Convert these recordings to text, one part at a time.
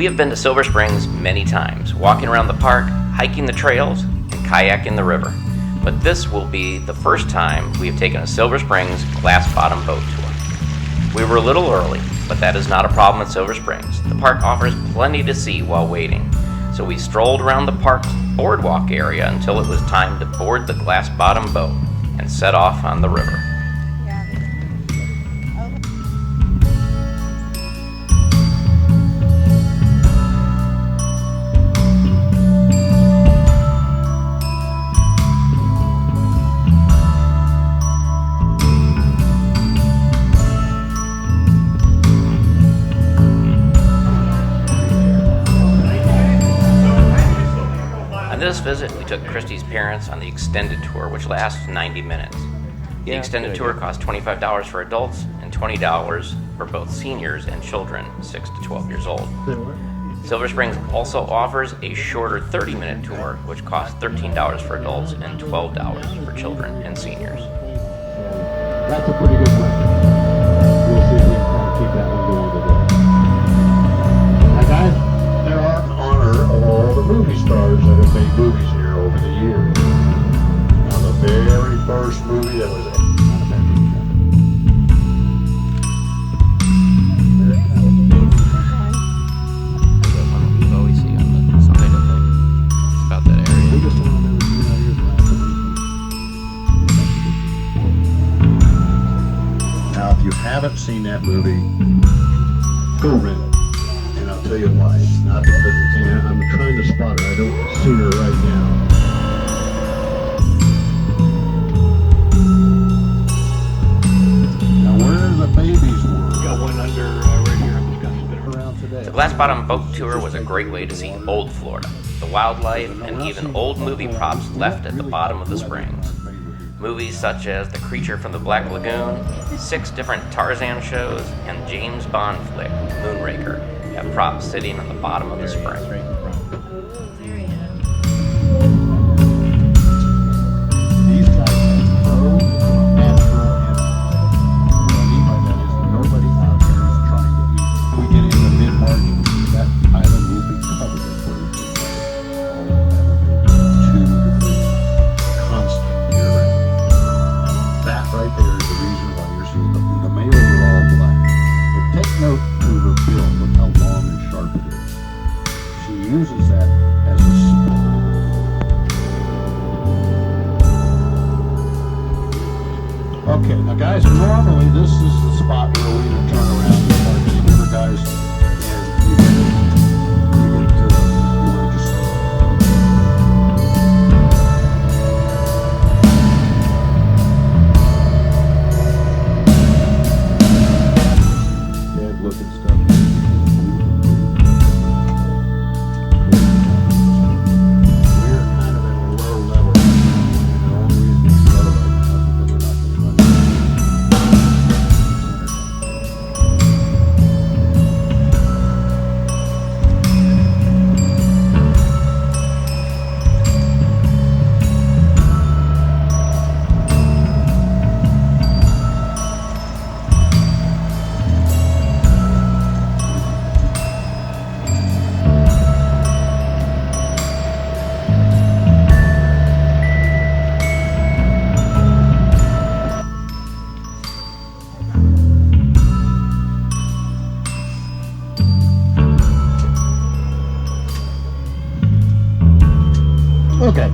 We have been to Silver Springs many times, walking around the park, hiking the trails, and kayaking the river. But this will be the first time we have taken a Silver Springs glass bottom boat tour. We were a little early, but that is not a problem at Silver Springs. The park offers plenty to see while waiting. So we strolled around the park's boardwalk area until it was time to board the glass bottom boat and set off on the river. On this visit, we took Kristi's parents on the extended tour, which lasts 90 minutes. The extended tour costs $25 for adults and $20 for both seniors and children 6 to 12 years old. Silver Springs also offers a shorter 30-minute tour, which costs $13 for adults and $12 for children and seniors. That's a pretty good one. We'll see if we can try to keep that one going today. Now guys, there are in honor of all the movie stars that have made movies here over the years. Now the very first movie that was haven't seen that movie, go rent it. And I'll tell you why. It's not because it's I'm trying to spot her. I don't see her right now. Now where the babies were? Got one under right here. I've just got to spin around today. The Glass Bottom Boat Tour was a great way to see old Florida, the wildlife, and even old movie props left at the bottom of the springs. Movies such as The Creature from the Black Lagoon, 6 different Tarzan shows, and James Bond flick, Moonraker, have props sitting on the bottom of the spring. These guys have pro, natural, and what I mean by that is nobody out there is trying to eat. We get into mid-March, that island will be covered in birds. 2 degrees, constant year-round. That right there is the reason why you're seeing the males are all black. But take note to her bill. Look how long and sharp it is. She uses that as a support. Okay, now guys, normally this is the spot where we turn around and start getting river guys, and you get to just dead looking stuff. We're kind of at a low level, and the only reason it's low right now is because we're not getting much. Okay.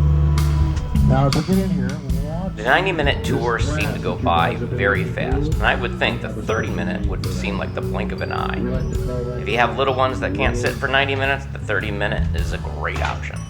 Now as we get in here, The 90-minute tour seemed to go by very fast, and I would think the 30-minute would seem like the blink of an eye. If you have little ones that can't sit for 90 minutes, the 30-minute is a great option.